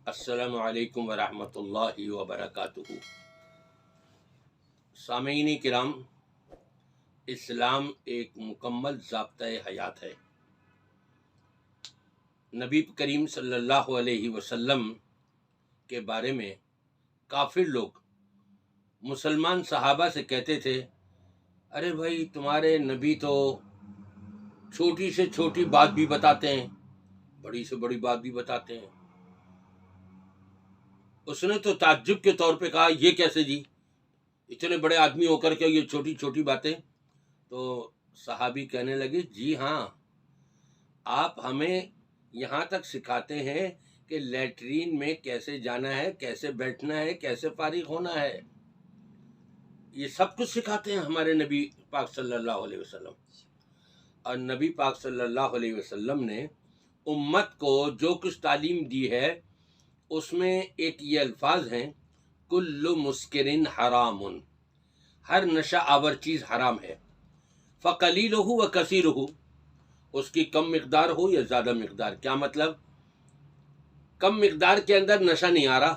السلام علیکم ورحمۃ اللہ وبرکاتہ۔ سامعین کرام، اسلام ایک مکمل ضابطۂ حیات ہے۔ نبی کریم صلی اللہ علیہ وسلم کے بارے میں کافر لوگ مسلمان صحابہ سے کہتے تھے، ارے بھائی تمہارے نبی تو چھوٹی سے چھوٹی بات بھی بتاتے ہیں، بڑی سے بڑی بات بھی بتاتے ہیں۔ اس نے تو تعجب کے طور پہ کہا، یہ کیسے جی، اتنے بڑے آدمی ہو کر کے یہ چھوٹی چھوٹی باتیں؟ تو صحابی کہنے لگے، جی ہاں، آپ ہمیں یہاں تک سکھاتے ہیں کہ لیٹرین میں کیسے جانا ہے، کیسے بیٹھنا ہے، کیسے فارغ ہونا ہے، یہ سب کچھ سکھاتے ہیں ہمارے نبی پاک صلی اللہ علیہ وسلم۔ اور نبی پاک صلی اللہ علیہ وسلم نے امت کو جو کچھ تعلیم دی ہے اس میں ایک یہ الفاظ ہیں، کل مسکرن حرام، ہر نشہ آور چیز حرام ہے، فقلیلہ و کثیرہ، اس کی کم مقدار ہو یا زیادہ مقدار۔ کیا مطلب؟ کم مقدار کے اندر نشہ نہیں آ رہا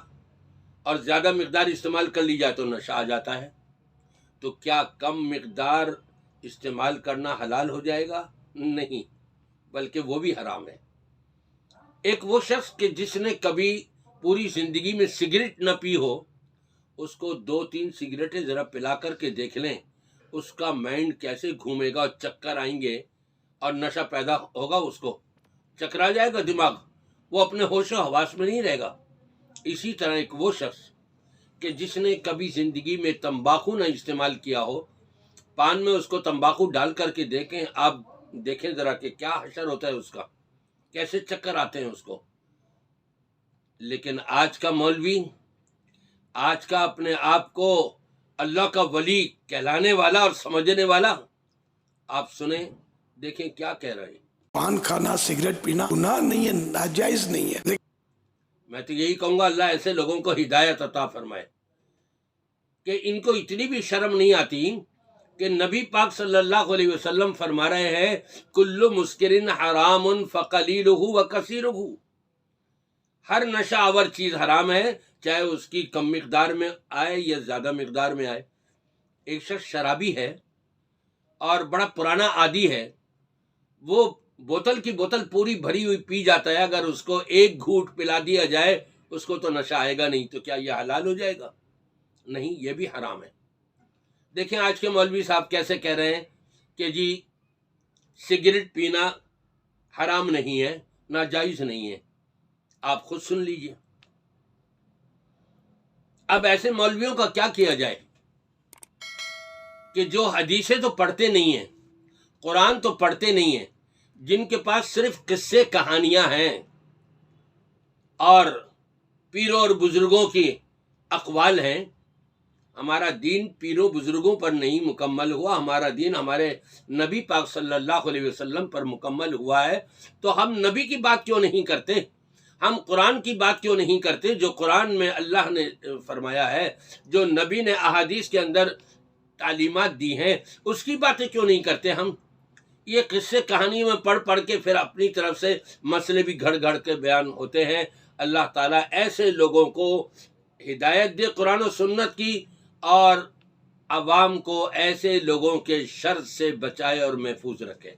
اور زیادہ مقدار استعمال کر لی جائے تو نشہ آ جاتا ہے، تو کیا کم مقدار استعمال کرنا حلال ہو جائے گا؟ نہیں، بلکہ وہ بھی حرام ہے۔ ایک وہ شخص کہ جس نے کبھی پوری زندگی میں سگریٹ نہ پی ہو، اس کو 2-3 سگریٹیں ذرا پلا کر کے دیکھ لیں، اس کا مائنڈ کیسے گھومے گا، چکر آئیں گے اور نشہ پیدا ہوگا، اس کو چکرا جائے گا دماغ، وہ اپنے ہوش و حواس میں نہیں رہے گا۔ اسی طرح ایک وہ شخص کہ جس نے کبھی زندگی میں تمباکو نہ استعمال کیا ہو، پان میں اس کو تمباکو ڈال کر کے دیکھیں، آپ دیکھیں ذرا کہ کیا حشر ہوتا ہے اس کا، کیسے چکر آتے ہیں اس کو۔ لیکن آج کا مولوی، آج کا اپنے آپ کو اللہ کا ولی کہلانے والا اور سمجھنے والا، آپ سنیں دیکھیں کیا کہہ رہے ہیں۔ پان کھانا، سگریٹ پینا گناہ نہیں ہے، ناجائز نہیں ہے، میں تو یہی کہوں گا، اللہ ایسے لوگوں کو ہدایت عطا فرمائے کہ ان کو اتنی بھی شرم نہیں آتی کہ نبی پاک صلی اللہ علیہ وسلم فرما رہے ہیں، کل مسکرن حرام فقلیلہ و کثیرہ، ہر نشہ آور چیز حرام ہے، چاہے اس کی کم مقدار میں آئے یا زیادہ مقدار میں آئے۔ ایک شخص شرابی ہے اور بڑا پرانا عادی ہے، وہ بوتل کی بوتل پوری بھری ہوئی پی جاتا ہے، اگر اس کو ایک گھونٹ پلا دیا جائے اس کو تو نشہ آئے گا نہیں، تو کیا یہ حلال ہو جائے گا؟ نہیں، یہ بھی حرام ہے۔ دیکھیں آج کے مولوی صاحب کیسے کہہ رہے ہیں کہ جی سگریٹ پینا حرام نہیں ہے، ناجائز نہیں ہے، آپ خود سن لیجئے۔ اب ایسے مولویوں کا کیا کیا جائے کہ جو حدیثیں تو پڑھتے نہیں ہیں، قرآن تو پڑھتے نہیں ہیں، جن کے پاس صرف قصے کہانیاں ہیں اور پیروں اور بزرگوں کی اقوال ہیں۔ ہمارا دین پیروں بزرگوں پر نہیں مکمل ہوا، ہمارا دین ہمارے نبی پاک صلی اللہ علیہ وسلم پر مکمل ہوا ہے، تو ہم نبی کی بات کیوں نہیں کرتے؟ ہم قرآن کی بات کیوں نہیں کرتے؟ جو قرآن میں اللہ نے فرمایا ہے، جو نبی نے احادیث کے اندر تعلیمات دی ہیں، اس کی باتیں کیوں نہیں کرتے ہم؟ یہ قصے کہانی میں پڑھ پڑھ کے پھر اپنی طرف سے مسئلے بھی گھڑ گھڑ کے بیان ہوتے ہیں۔ اللہ تعالیٰ ایسے لوگوں کو ہدایت دے قرآن و سنت کی، اور عوام کو ایسے لوگوں کے شر سے بچائے اور محفوظ رکھے۔